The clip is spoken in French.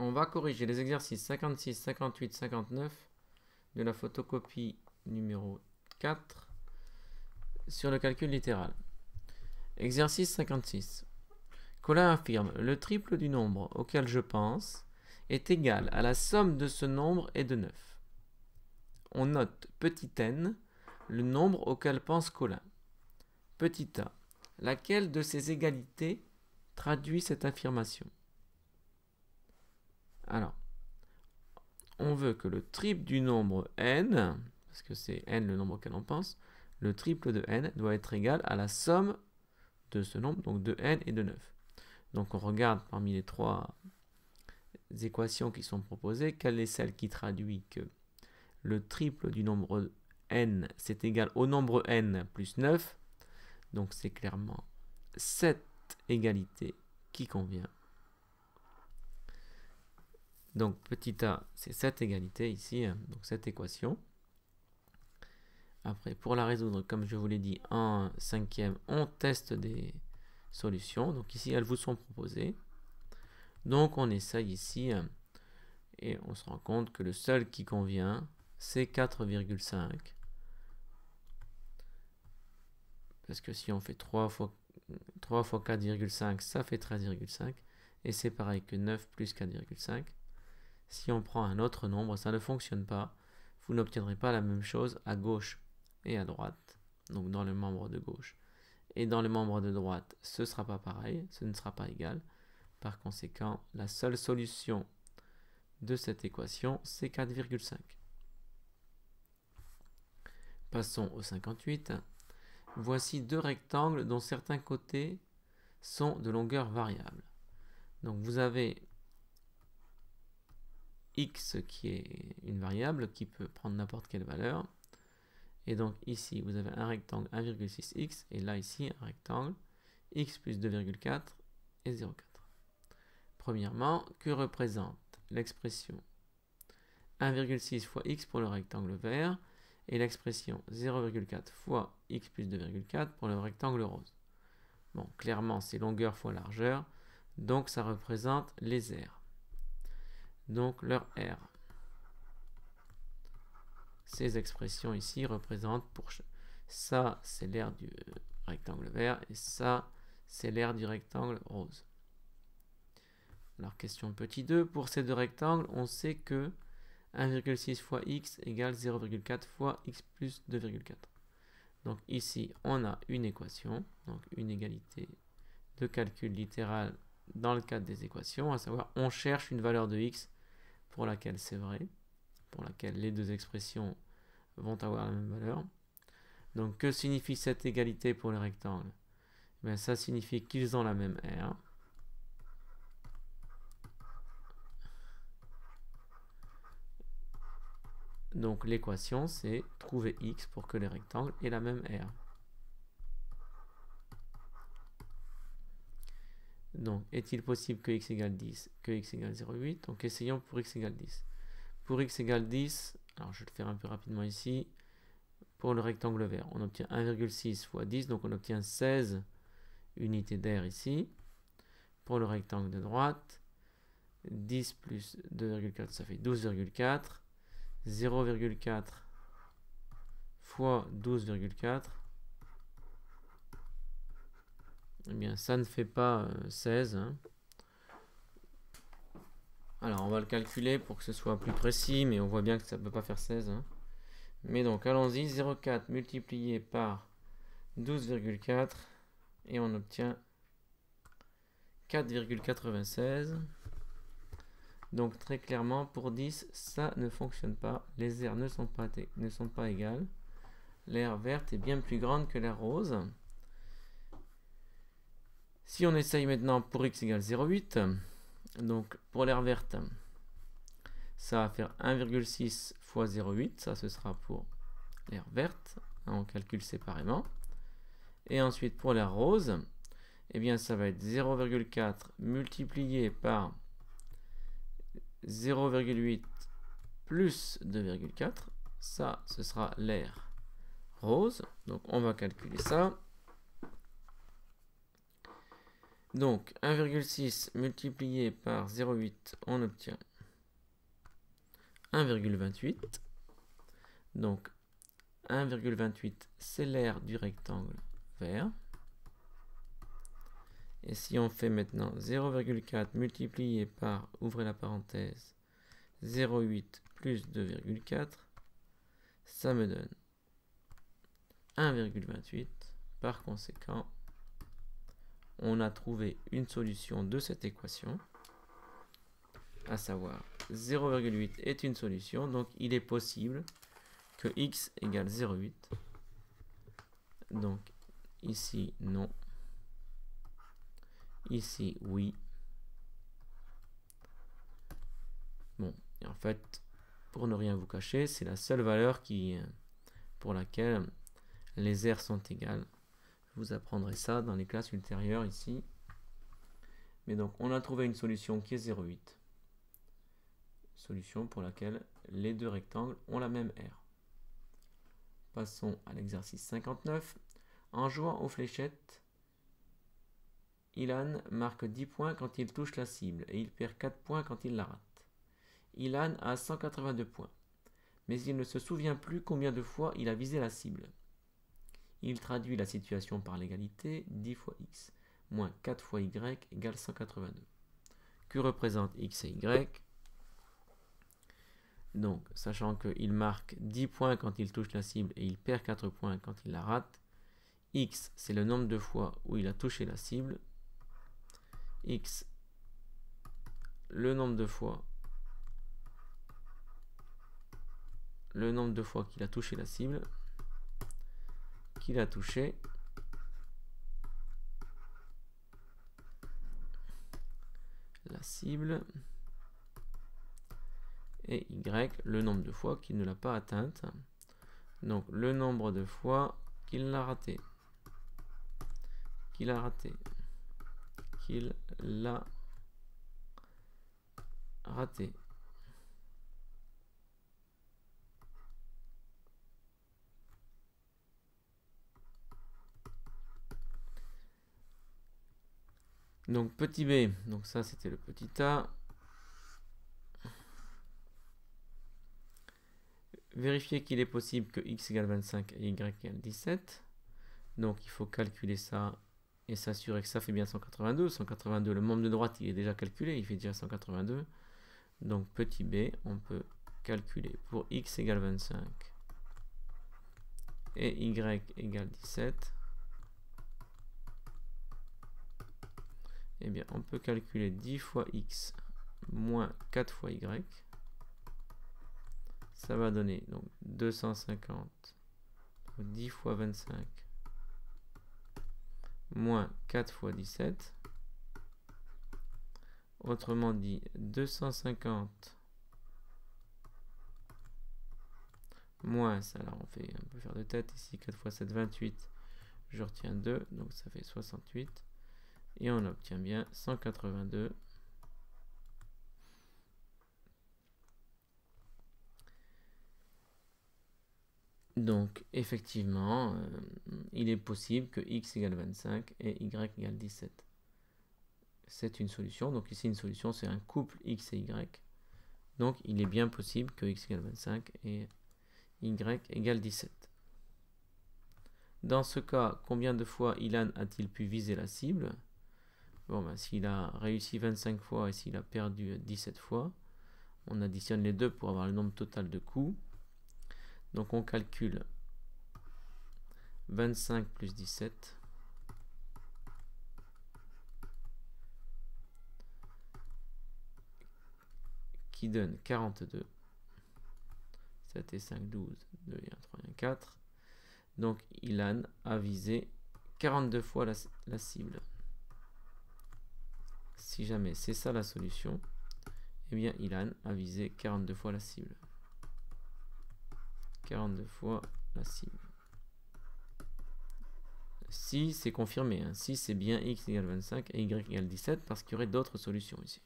On va corriger les exercices 56, 58, 59 de la photocopie numéro 4 sur le calcul littéral. Exercice 56. Colin affirme: le triple du nombre auquel je pense est égal à la somme de ce nombre et de 9. On note petit n, le nombre auquel pense Colin. Petit a, laquelle de ces égalités traduit cette affirmation? Alors, on veut que le triple du nombre n, parce que c'est n le nombre auquel on pense, le triple de n doit être égal à la somme de ce nombre, donc de n et de 9. Donc on regarde parmi les trois équations qui sont proposées, quelle est celle qui traduit que le triple du nombre n, c'est égal au nombre n plus 9. Donc c'est clairement cette égalité qui convient. Donc petit a, c'est cette égalité ici, donc cette équation. Après, pour la résoudre, comme je vous l'ai dit, en cinquième, on teste des solutions. Donc ici, elles vous sont proposées. Donc on essaye ici, et on se rend compte que le seul qui convient, c'est 4,5. Parce que si on fait 3 fois 4,5, ça fait 13,5. Et c'est pareil que 9 plus 4,5. Si on prend un autre nombre, ça ne fonctionne pas. Vous n'obtiendrez pas la même chose à gauche et à droite. Donc dans le membre de gauche. Et dans le membre de droite, ce ne sera pas pareil. Ce ne sera pas égal. Par conséquent, la seule solution de cette équation, c'est 4,5. Passons au 58. Voici deux rectangles dont certains côtés sont de longueur variable. Donc vous avez x qui est une variable qui peut prendre n'importe quelle valeur. Et donc ici, vous avez un rectangle 1,6x et là ici un rectangle x plus 2,4 et 0,4. Premièrement, que représente l'expression 1,6 fois x pour le rectangle vert et l'expression 0,4 fois x plus 2,4 pour le rectangle rose? Bon, clairement, c'est longueur fois largeur, donc ça représente les r. Donc leur r. Ces expressions ici représentent pour ça, c'est l'aire du rectangle vert et ça, c'est l'aire du rectangle rose. Alors question petit 2, pour ces deux rectangles, on sait que 1,6 fois x égale 0,4 fois x plus 2,4. Donc ici, on a une équation, donc une égalité de calcul littéral dans le cadre des équations, à savoir on cherche une valeur de x pour laquelle c'est vrai, pour laquelle les deux expressions vont avoir la même valeur. Donc que signifie cette égalité pour les rectangles? Bien, ça signifie qu'ils ont la même r. Donc l'équation, c'est trouver x pour que les rectangles aient la même r. Donc, est-il possible que x égale 10, que x égale 0,8? Donc essayons pour x égale 10. Pour x égale 10, alors je vais le faire un peu rapidement ici. Pour le rectangle vert, on obtient 1,6 fois 10, donc on obtient 16 unités d'air ici. Pour le rectangle de droite, 10 plus 2,4, ça fait 12,4. 0,4 fois 12,4. Eh bien, ça ne fait pas 16. Hein. Alors, on va le calculer pour que ce soit plus précis, mais on voit bien que ça ne peut pas faire 16. Hein. Mais donc, allons-y, 0,4 multiplié par 12,4 et on obtient 4,96. Donc, très clairement, pour 10, ça ne fonctionne pas. Les aires ne sont pas égales. L'aire verte est bien plus grande que l'aire rose. Si on essaye maintenant pour x égale 0,8, donc pour l'aire verte, ça va faire 1,6 fois 0,8, ça ce sera pour l'aire verte, on calcule séparément. Et ensuite pour l'aire rose, eh bien ça va être 0,4 multiplié par 0,8 plus 2,4, ça ce sera l'aire rose, donc on va calculer ça. Donc 1,6 multiplié par 0,8, on obtient 1,28. Donc 1,28, c'est l'aire du rectangle vert. Et si on fait maintenant 0,4 multiplié par, ouvrez la parenthèse, 0,8 plus 2,4, ça me donne 1,28. Par conséquent, on a trouvé une solution de cette équation, à savoir 0,8 est une solution, donc il est possible que x égale 0,8. Donc ici non, ici oui. Bon, et en fait, pour ne rien vous cacher, c'est la seule valeur pour laquelle les aires sont égales. Je vous apprendrai ça dans les classes ultérieures ici. Mais donc, on a trouvé une solution qui est 0,8. Solution pour laquelle les deux rectangles ont la même aire. Passons à l'exercice 59. En jouant aux fléchettes, Ilan marque 10 points quand il touche la cible et il perd 4 points quand il la rate. Ilan a 182 points, mais il ne se souvient plus combien de fois il a visé la cible. Il traduit la situation par l'égalité 10 fois x moins 4 fois y égale 182. Que représentent x et y? Donc, sachant qu'il marque 10 points quand il touche la cible et il perd 4 points quand il la rate, x, c'est le nombre de fois où il a touché la cible. X, le nombre de fois qu'il a touché la cible, qu'il a touché, la cible, et y, le nombre de fois qu'il ne l'a pas atteinte. Donc le nombre de fois qu'il l'a raté. Qu'il l'a raté. Donc petit b, donc ça c'était le petit a. Vérifier qu'il est possible que x égale 25 et y égale 17. Donc il faut calculer ça et s'assurer que ça fait bien 182. 182, le membre de droite il est déjà calculé, il fait déjà 182. Donc petit b, on peut calculer pour x égale 25 et y égale 17. Eh bien, on peut calculer 10 fois x moins 4 fois y. Ça va donner donc 250, 10 fois 25, moins 4 fois 17. Autrement dit, 250 moins, alors on peut faire de tête ici, 4 fois 7, 28. Je retiens 2, donc ça fait 68. Et on obtient bien 182. Donc, effectivement, il est possible que x égale 25 et y égale 17. C'est une solution. Donc ici, une solution, c'est un couple x et y. Donc, il est bien possible que x égale 25 et y égale 17. Dans ce cas, combien de fois Ilan a-t-il pu viser la cible? Bon, ben, s'il a réussi 25 fois et s'il a perdu 17 fois, on additionne les deux pour avoir le nombre total de coups. Donc on calcule 25 plus 17 qui donne 42. 7 et 5, 12, 2 et 1, 3 et 1, 4. Donc Ilan a visé 42 fois la cible. Si jamais c'est ça la solution, eh bien Ilan a visé 42 fois la cible. 42 fois la cible. Si c'est confirmé, hein, si c'est bien x égale 25 et y égale 17, parce qu'il y aurait d'autres solutions ici.